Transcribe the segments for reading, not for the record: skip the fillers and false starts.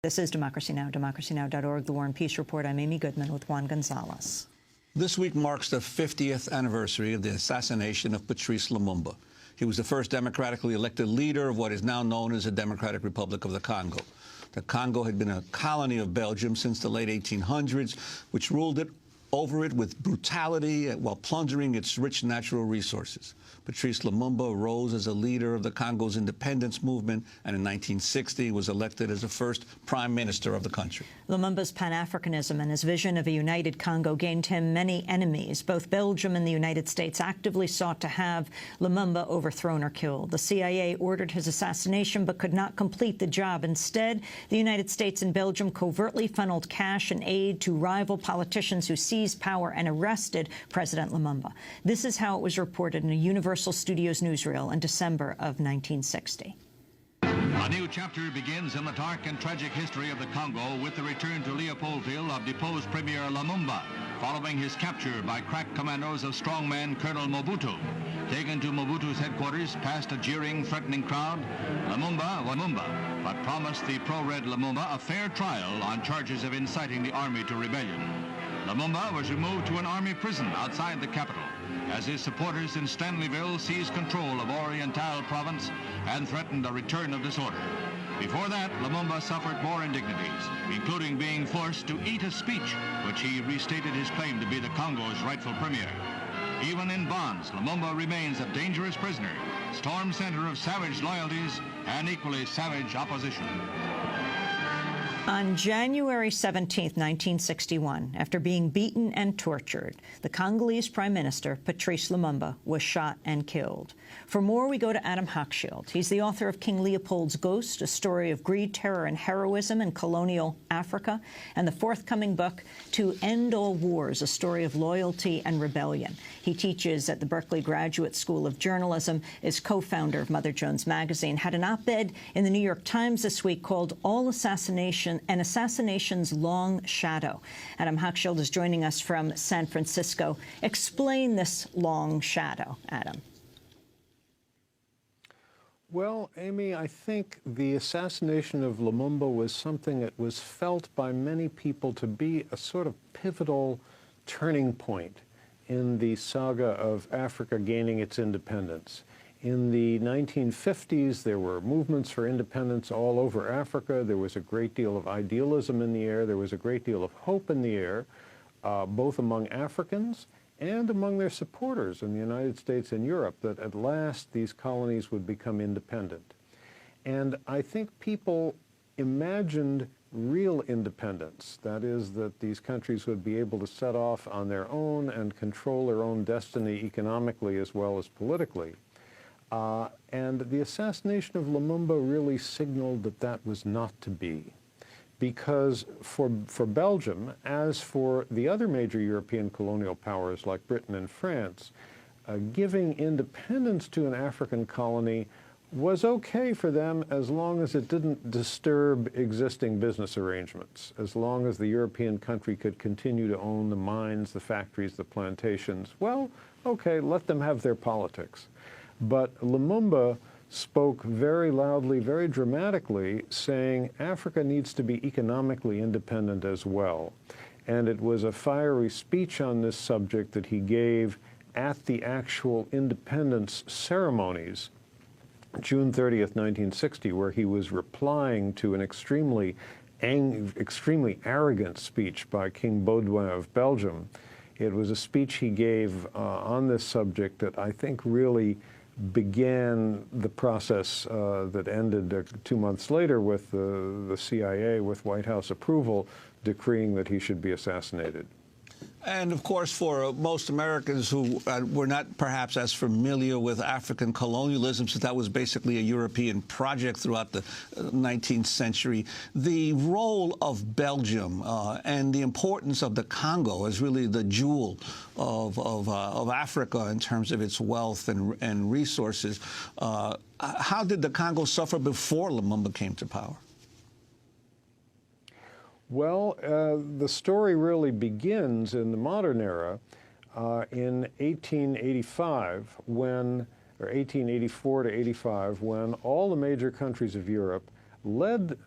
This is Democracy Now!, democracynow.org, The War and Peace Report. I'm Amy Goodman with Juan Gonzalez. This week marks the 50th anniversary of the assassination of Patrice Lumumba. He was the first democratically elected leader of what is now known as the Democratic Republic of the Congo. The Congo had been a colony of Belgium since the late 1800s, which ruled it over it with brutality while plundering its rich natural resources. Patrice Lumumba rose as a leader of the Congo's independence movement and in 1960 was elected as the first prime minister of the country. Lumumba's Pan-Africanism and his vision of a united Congo gained him many enemies. Both Belgium and the United States actively sought to have Lumumba overthrown or killed. The CIA ordered his assassination but could not complete the job. Instead, the United States and Belgium covertly funneled cash and aid to rival politicians who seized power and arrested President Lumumba. This is how it was reported in a Universal Studios newsreel in December of 1960. A new chapter begins in the dark and tragic history of the Congo with the return to Leopoldville of deposed Premier Lumumba, following his capture by crack commandos of strongman Colonel Mobutu. Taken to Mobutu's headquarters past a jeering, threatening crowd, Lumumba, but promised the pro-red Lumumba a fair trial on charges of inciting the army to rebellion. Lumumba was removed to an army prison outside the capital as his supporters in Stanleyville seized control of Oriental province and threatened a return of disorder. Before that, Lumumba suffered more indignities, including being forced to eat a speech, which he restated his claim to be the Congo's rightful premier. Even in bonds, Lumumba remains a dangerous prisoner, storm center of savage loyalties and equally savage opposition. On January 17, 1961, after being beaten and tortured, the Congolese Prime Minister, Patrice Lumumba, was shot and killed. For more, we go to Adam Hochschild. He's the author of King Leopold's Ghost, a story of greed, terror, and heroism in colonial Africa, and the forthcoming book, To End All Wars, a story of loyalty and rebellion. He teaches at the Berkeley Graduate School of Journalism, is co-founder of Mother Jones Magazine, had an op-ed in the New York Times this week called All Assassination and Assassination's Long Shadow. Adam Hochschild is joining us from San Francisco. Explain this long shadow, Adam. Well, Amy, I think the assassination of Lumumba was something that was felt by many people to be a sort of pivotal turning point in the saga of Africa gaining its independence. In the 1950s, there were movements for independence all over Africa. There was a great deal of idealism in the air. There was a great deal of hope in the air, both among Africans and among their supporters in the United States and Europe, that at last these colonies would become independent. And I think people imagined real independence, that is, that these countries would be able to set off on their own and control their own destiny economically as well as politically. And the assassination of Lumumba really signaled that that was not to be. Because for Belgium, as for the other major European colonial powers like Britain and France, giving independence to an African colony was okay for them as long as it didn't disturb existing business arrangements, as long as the European country could continue to own the mines, the factories, the plantations. Well, okay, let them have their politics. But Lumumba spoke very loudly, very dramatically, saying Africa needs to be economically independent as well. And it was a fiery speech on this subject that he gave at the actual independence ceremonies, June 30th, 1960, where he was replying to an extremely arrogant speech by King Baudouin of Belgium. It was a speech he gave on this subject that I think really began the process that ended 2 months later with the CIA, with White House approval, decreeing that he should be assassinated. And, of course, for most Americans who were not perhaps as familiar with African colonialism, since that was basically a European project throughout the 19th century, the role of Belgium and the importance of the Congo as really the jewel of Africa in terms of its wealth and resources. How did the Congo suffer before Lumumba came to power? Well, the story really begins in the modern era in 1885, or 1884 to 85, when all the major countries of Europe, led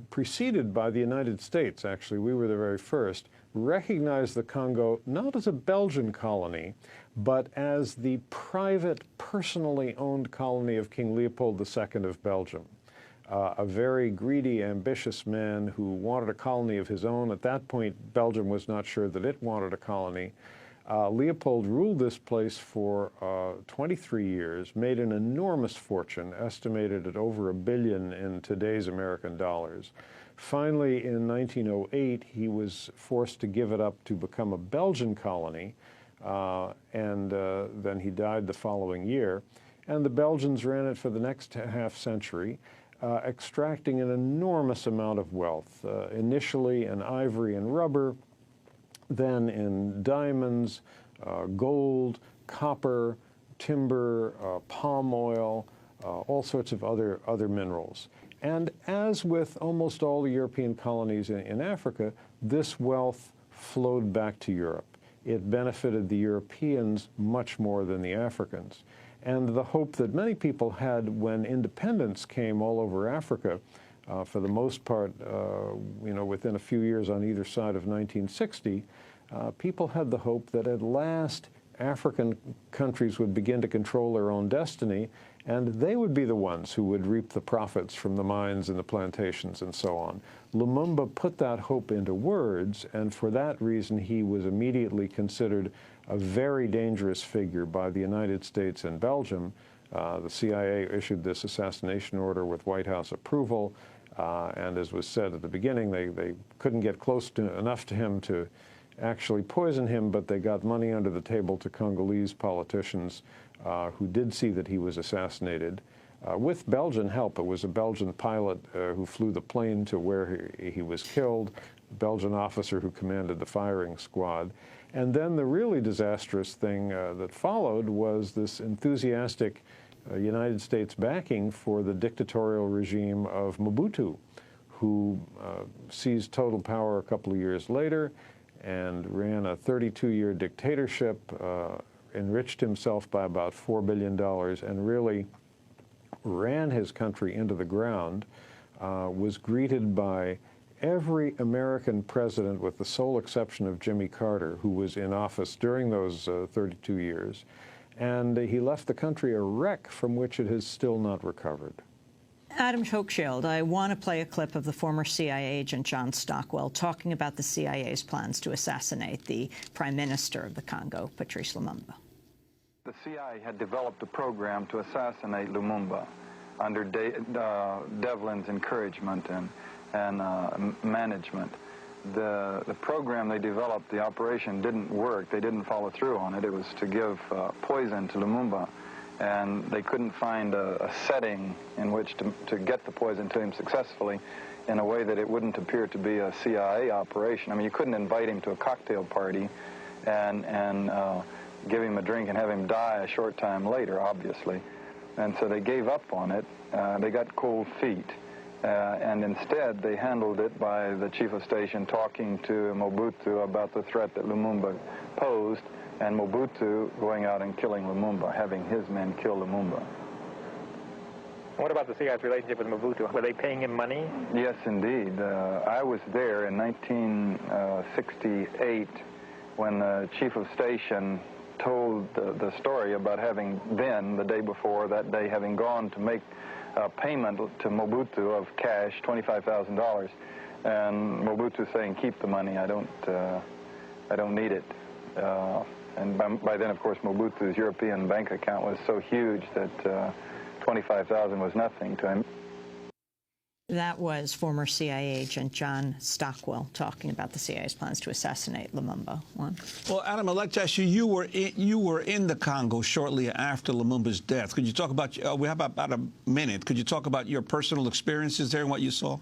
preceded by the United States, actually. We were the very first, recognized the Congo not as a Belgian colony, but as the private, personally owned colony of King Leopold II of Belgium. A very greedy, ambitious man who wanted a colony of his own. At that point, Belgium was not sure that it wanted a colony. Leopold ruled this place for 23 years, made an enormous fortune, estimated at over $1 billion in today's American dollars. Finally, in 1908, he was forced to give it up to become a Belgian colony, and then he died the following year. And the Belgians ran it for the next half century, extracting an enormous amount of wealth, initially in ivory and rubber, then in diamonds, gold, copper, timber, palm oil, all sorts of other minerals. And as with almost all the European colonies in Africa, this wealth flowed back to Europe. It benefited the Europeans much more than the Africans. And the hope that many people had when independence came all over Africa, for the most part, within a few years on either side of 1960, people had the hope that at last African countries would begin to control their own destiny, and they would be the ones who would reap the profits from the mines and the plantations and so on. Lumumba put that hope into words, and for that reason he was immediately considered a very dangerous figure by the United States and Belgium. The CIA issued this assassination order with White House approval, and as was said at the beginning, they couldn't get close enough to him to actually poison him, but they got money under the table to Congolese politicians who did see that he was assassinated. With Belgian help, it was a Belgian pilot who flew the plane to where he was killed, a Belgian officer who commanded the firing squad. And then the really disastrous thing that followed was this enthusiastic United States backing for the dictatorial regime of Mobutu, who seized total power a couple of years later and ran a 32-year dictatorship, enriched himself by about $4 billion, and really ran his country into the ground, was greeted by every American president, with the sole exception of Jimmy Carter, who was in office during those 32 years. And he left the country a wreck from which it has still not recovered. Adam Hochschild, I want to play a clip of the former CIA agent John Stockwell talking about the CIA's plans to assassinate the Prime Minister of the Congo, Patrice Lumumba. The CIA had developed a program to assassinate Lumumba under Devlin's encouragement and management. The program they developed, the operation didn't work. They didn't follow through on it. It was to give poison to Lumumba, and they couldn't find a setting in which to get the poison to him successfully in a way that it wouldn't appear to be a CIA operation. I mean, you couldn't invite him to a cocktail party and give him a drink and have him die a short time later, obviously. And so they gave up on it. They got cold feet. And instead, they handled it by the chief of station talking to Mobutu about the threat that Lumumba posed, and Mobutu going out and killing Lumumba, having his men kill Lumumba. What about the CIA's relationship with Mobutu? Were they paying him money? Yes, indeed. I was there in 1968 when the chief of station told the story about having been, the day before, that day, having gone to make a payment to Mobutu of cash, $25,000, and Mobutu saying, "Keep the money. I don't need it." And by then, of course, Mobutu's European bank account was so huge that $25,000 was nothing to him. That was former CIA agent John Stockwell talking about the CIA's plans to assassinate Lumumba. Juan? Well, Adam, I'd like to ask you, you were in the Congo shortly after Lumumba's death. Could you talk about, we have about a minute, could you talk about your personal experiences there and what you saw?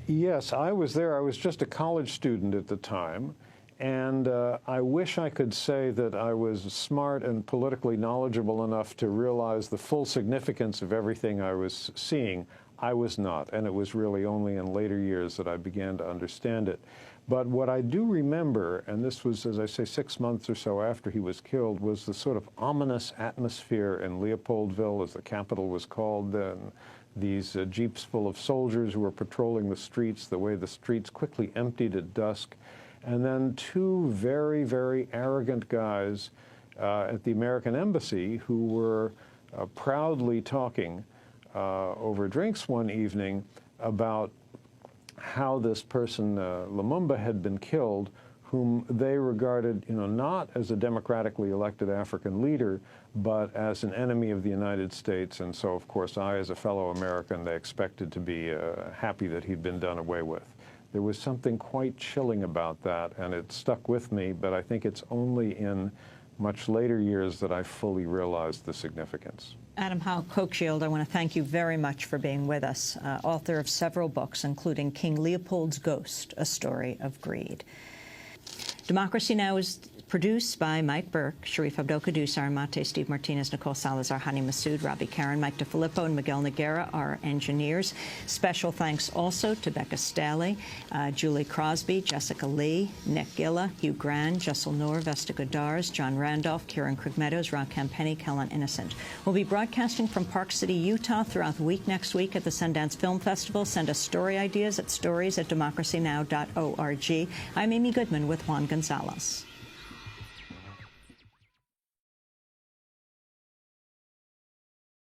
Yes, I was there. I was just a college student at the time. And I wish I could say that I was smart and politically knowledgeable enough to realize the full significance of everything I was seeing. I was not, and it was really only in later years that I began to understand it. But what I do remember, and this was, as I say, 6 months or so after he was killed, was the sort of ominous atmosphere in Leopoldville, as the capital was called then, these jeeps full of soldiers who were patrolling the streets, the way the streets quickly emptied at dusk, and then two very, very arrogant guys at the American embassy who were proudly talking over drinks one evening about how this person, Lumumba, had been killed, whom they regarded, not as a democratically elected African leader, but as an enemy of the United States. And so, of course, I, as a fellow American, they expected to be happy that he'd been done away with. There was something quite chilling about that, and it stuck with me, but I think it's only in much later years that I fully realized the significance. Adam Hochschild, I want to thank you very much for being with us, author of several books, including King Leopold's Ghost, A Story of Greed. Democracy Now! Is produced by Mike Burke, Sharif Abdel-Kadur, Sarah Mate, Steve Martinez, Nicole Salazar, Hani Massoud, Robbie Karen, Mike DeFilippo, and Miguel Noguera are engineers. Special thanks also to Becca Staley, Julie Crosby, Jessica Lee, Nick Gilla, Hugh Grand, Jessel Noor, Vesta Godars, John Randolph, Kieran Krug-Meadows, Rob Campenny, Kellen Innocent. We'll be broadcasting from Park City, Utah throughout the week next week at the Sundance Film Festival. Send us story ideas at stories@democracynow.org. I'm Amy Goodman with Juan Gonzalez.